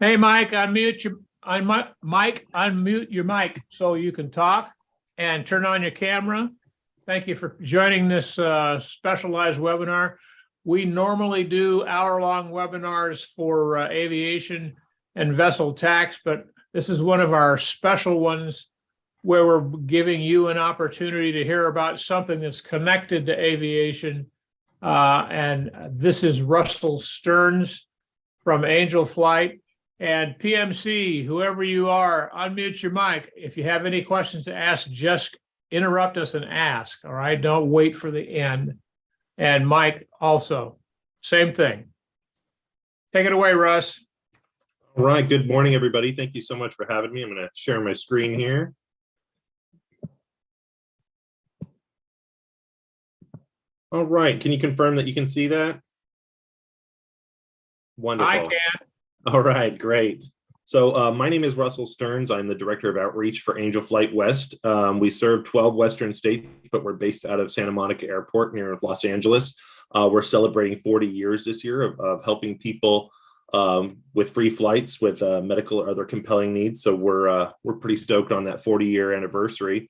Hey, Mike, unmute your mic so you can talk and turn on your camera. Thank you for joining this specialized webinar. We normally do hour-long webinars for aviation and vessel tax, but this is one of our special ones where we're giving you an opportunity to hear about something that's connected to aviation. And this is Russell Stearns from Angel Flight. And PMC, whoever you are, unmute your mic. If you have any questions to ask, just interrupt us and ask, all right? Don't wait for the end. And Mike also, same thing. Take it away, Russ. All right, good morning, everybody. Thank you so much for having me. I'm going to share my screen here. All right, can you confirm that you can see that? Wonderful. I can. All right, great. So my name is Russell Stearns. I'm the Director of Outreach for Angel Flight West. We serve 12 Western states, but we're based out of Santa Monica Airport near Los Angeles. We're celebrating 40 years this year of helping people with free flights with medical or other compelling needs. So we're pretty stoked on that 40-year anniversary.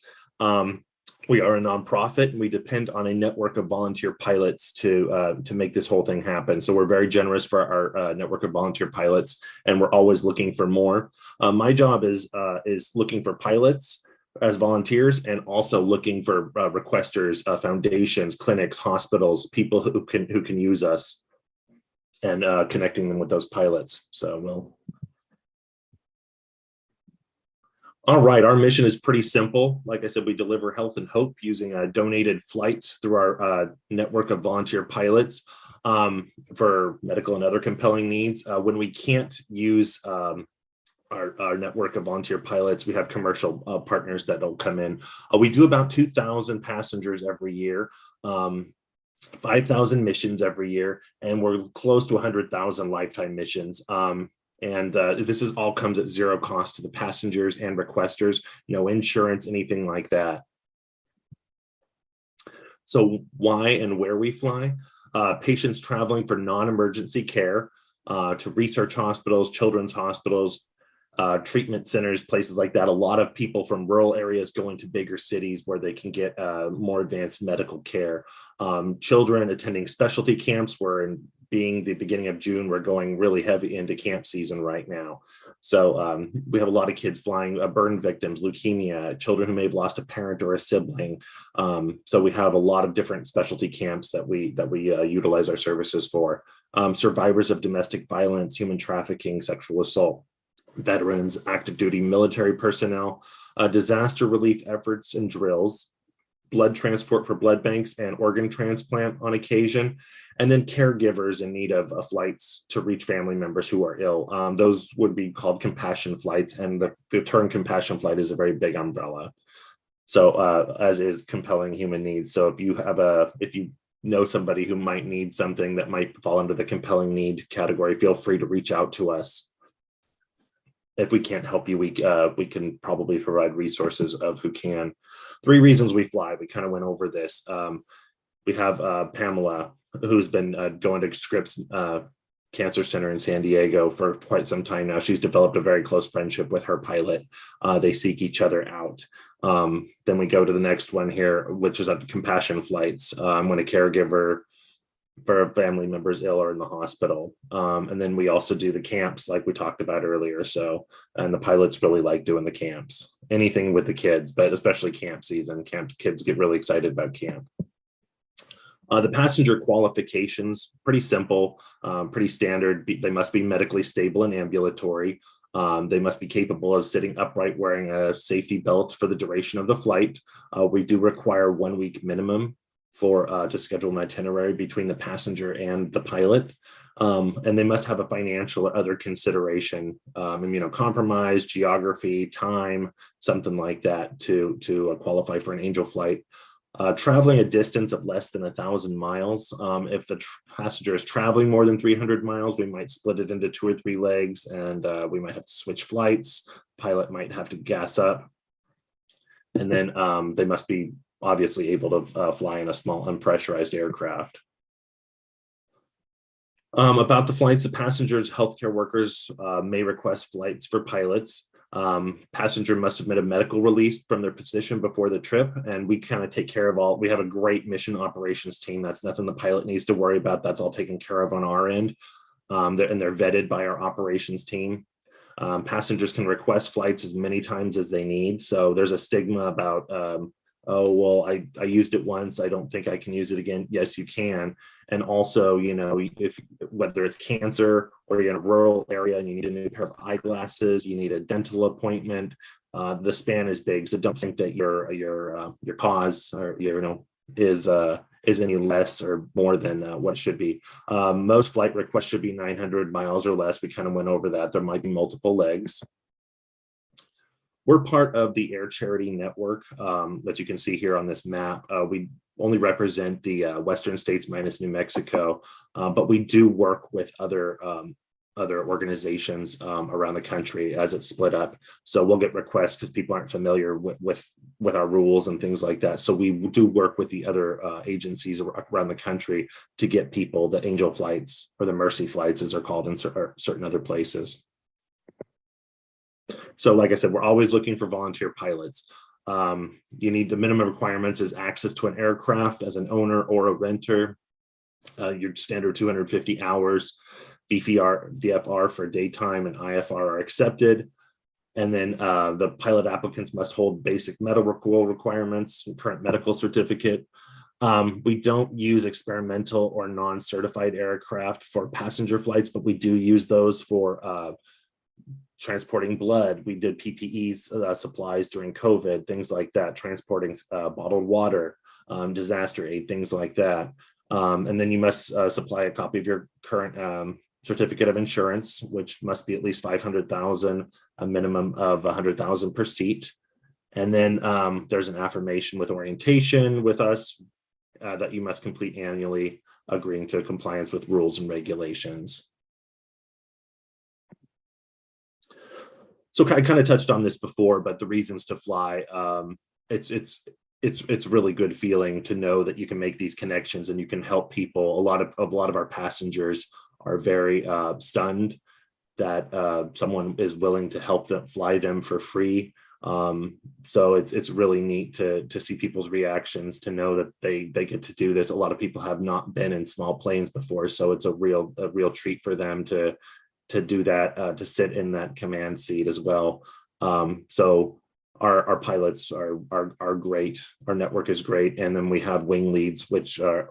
We are a nonprofit, and we depend on a network of volunteer pilots to make this whole thing happen. So we're very generous for our network of volunteer pilots, and we're always looking for more. My job is looking for pilots as volunteers, and also looking for requesters, foundations, clinics, hospitals, people who can use us, and connecting them with those pilots. So all right, our mission is pretty simple. Like I said, we deliver health and hope using donated flights through our network of volunteer pilots for medical and other compelling needs. When we can't use our network of volunteer pilots, we have commercial partners that'll come in. We do about 2,000 passengers every year, 5,000 missions every year, and we're close to 100,000 lifetime missions. This all comes at zero cost to the passengers and requesters, no insurance, anything like that. So why and where we fly? Patients traveling for non-emergency care to research hospitals, children's hospitals, treatment centers, places like that. A lot of people from rural areas go into bigger cities where they can get more advanced medical care. Children attending specialty camps, being the beginning of June, we're going really heavy into camp season right now. So we have a lot of kids flying, burn victims, leukemia, children who may have lost a parent or a sibling. So we have a lot of different specialty camps that we utilize our services for. Survivors of domestic violence, human trafficking, sexual assault, veterans, active duty military personnel, disaster relief efforts and drills, blood transport for blood banks and organ transplant on occasion, and then caregivers in need of flights to reach family members who are ill. Those would be called compassion flights, and the term compassion flight is a very big umbrella. So as is compelling human needs. So if you know somebody who might need something that might fall under the compelling need category, feel free to reach out to us. If we can't help you, we can probably provide resources of who can. 3 reasons we fly. We kind of went over this. We have Pamela, who's been going to Scripps Cancer Center in San Diego for quite some time now. She's developed a very close friendship with her pilot. They seek each other out. Then we go to the next one here, which is at compassion flights. When a caregiver for family members ill or in the hospital. And then we also do the camps like we talked about earlier. So, and the pilots really like doing the camps, anything with the kids, but especially camp season. Kids get really excited about camp. The passenger qualifications, pretty simple, pretty standard. They must be medically stable and ambulatory. They must be capable of sitting upright, wearing a safety belt for the duration of the flight. We do require 1 week minimum to schedule an itinerary between the passenger and the pilot. And they must have a financial or other consideration, immunocompromised, geography, time, something like that to qualify for an Angel flight. Traveling a distance of less than 1,000 miles. If the passenger is traveling more than 300 miles, we might split it into 2 or 3 legs, and we might have to switch flights. Pilot might have to gas up. And then they must be obviously able to fly in a small unpressurized aircraft. About the flights, the passengers, healthcare workers may request flights for pilots. Passenger must submit a medical release from their position before the trip, and we kind of take care of all. We have a great mission operations team. That's nothing the pilot needs to worry about. That's all taken care of on our end. They're vetted by our operations team. Passengers can request flights as many times as they need. So there's a stigma about, oh, well, I used it once, I don't think I can use it again. Yes, you can. And also, you know, if whether it's cancer or you're in a rural area and you need a new pair of eyeglasses, you need a dental appointment, the span is big. So don't think that your cause or is any less or more than what it should be. Most flight requests should be 900 miles or less. We kind of went over that. There might be multiple legs. We're part of the Air Charity Network that you can see here on this map. We only represent the western states minus New Mexico, but we do work with other organizations around the country as it's split up. So we'll get requests because people aren't familiar with our rules and things like that. So we do work with the other agencies around the country to get people the angel flights or the mercy flights, as they're called in certain other places. So like I said, we're always looking for volunteer pilots. You need the minimum requirements is access to an aircraft as an owner or a renter, your standard 250 hours, VFR for daytime and IFR are accepted. And then the pilot applicants must hold basic medical requirements, current medical certificate. We don't use experimental or non-certified aircraft for passenger flights, but we do use those for transporting blood. We did PPE supplies during COVID, things like that, transporting bottled water, disaster aid, things like that. And then you must supply a copy of your current certificate of insurance, which must be at least 500,000, a minimum of 100,000 per seat. And then there's an affirmation with orientation with us that you must complete annually, agreeing to compliance with rules and regulations. So I kind of touched on this before, but the reasons to fly, it's really good feeling to know that you can make these connections and you can help people. A lot of our passengers are very stunned that someone is willing to help them fly them for free. So it's really neat to see people's reactions, to know that they get to do this. A lot of people have not been in small planes before, so it's a real treat for them to do that, to sit in that command seat as well. So our pilots are great. Our network is great. And then we have wing leads, which are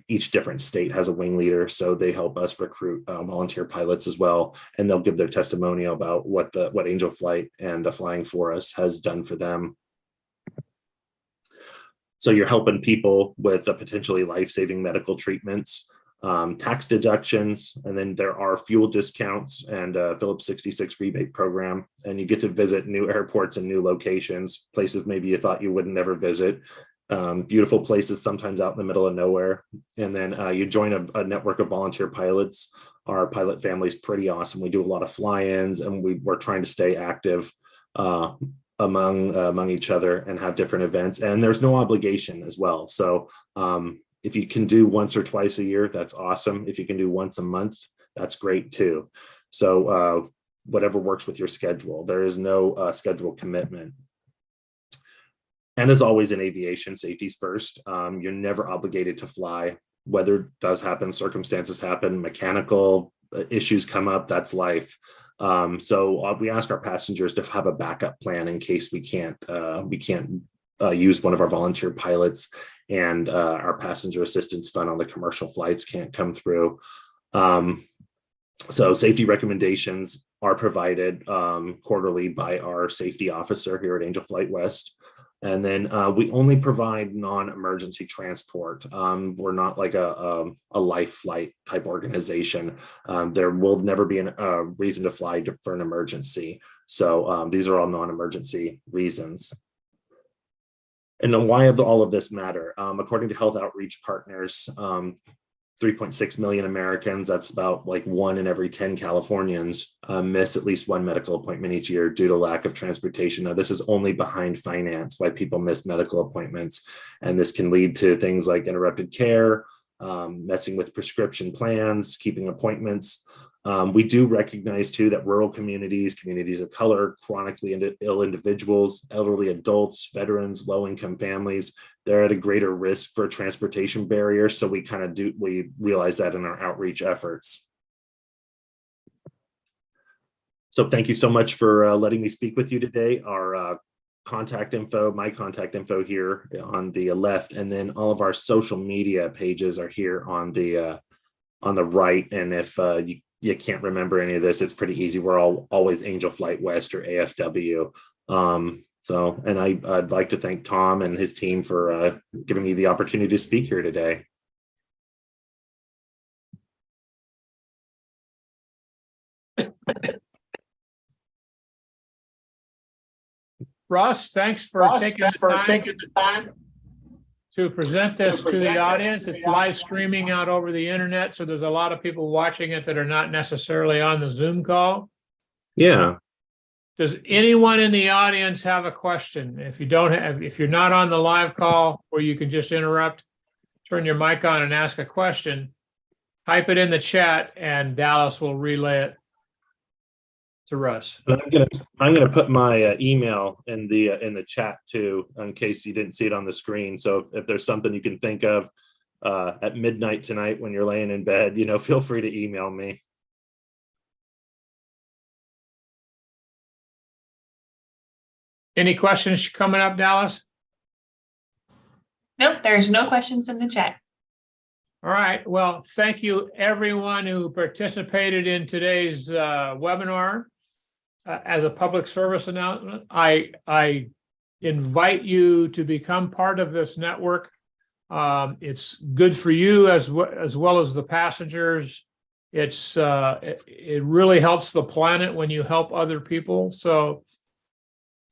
each different state has a wing leader. So they help us recruit volunteer pilots as well. And they'll give their testimonial about what Angel Flight and Flying for Us has done for them. So you're helping people with potentially life-saving medical treatments, tax deductions, and then there are fuel discounts and Phillips 66 rebate program, and you get to visit new airports and new locations, places maybe you thought you would never visit, beautiful places sometimes out in the middle of nowhere. And then you join a network of volunteer pilots. Our pilot family is pretty awesome. We do a lot of fly-ins, and we're trying to stay active among each other and have different events, and there's no obligation as well. So if you can do once or twice a year, that's awesome. If you can do once a month, that's great too. So whatever works with your schedule. There is no schedule commitment. And as always in aviation, safety's first. You're never obligated to fly. Weather does happen, circumstances happen, mechanical issues come up, that's life. So we ask our passengers to have a backup plan in case we can't use one of our volunteer pilots, and our passenger assistance fund on the commercial flights can't come through. So safety recommendations are provided quarterly by our safety officer here at Angel Flight West. And then we only provide non-emergency transport. We're not like a life flight type organization. There will never be a reason to fly for an emergency. So these are all non-emergency reasons. And then why does all of this matter? According to Health Outreach Partners, 3.6 million Americans, that's about like 1 in every 10 Californians, miss at least one medical appointment each year due to lack of transportation. Now, this is only behind finance, why people miss medical appointments. And this can lead to things like interrupted care, messing with prescription plans, keeping appointments. We do recognize too that rural communities, communities of color, chronically ill individuals, elderly adults, veterans, low-income families, they're at a greater risk for transportation barriers. So we realize that in our outreach efforts. So thank you so much for letting me speak with you today. Our contact info, my contact info here on the left, and then all of our social media pages are here on the right. And if you can't remember any of this, it's pretty easy. We're always Angel Flight West or AFW. And I'd like to thank Tom and his team for giving me the opportunity to speak here today. Russ, thanks for taking the time to present this to the audience. It's live streaming out over the internet, so there's a lot of people watching it that are not necessarily on the Zoom call. Yeah. Does anyone in the audience have a question? If you're not on the live call where you can just interrupt, turn your mic on and ask a question, type it in the chat and Dallas will relay it to Russ. I'm gonna put my email in the chat too, in case you didn't see it on the screen. So if there's something you can think of at midnight tonight when you're laying in bed, feel free to email me. Any questions coming up, Dallas? Nope, there's no questions in the chat. All right. Well, thank you everyone who participated in today's webinar. As a public service announcement, I invite you to become part of this network. It's good for you as well as the passengers. It really helps the planet when you help other people. So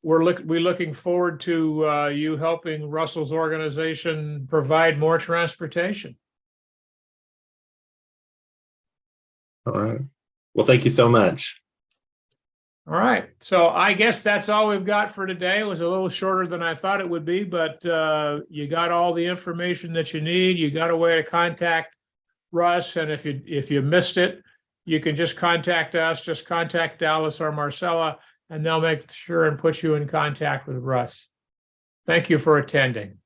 we're looking forward to you helping Russell's organization provide more transportation. All right. Well, thank you so much. All right. So I guess that's all we've got for today. It was a little shorter than I thought it would be, but you got all the information that you need. You got a way to contact Russ. And if you missed it, you can just contact us. Just contact Dallas or Marcella, and they'll make sure and put you in contact with Russ. Thank you for attending.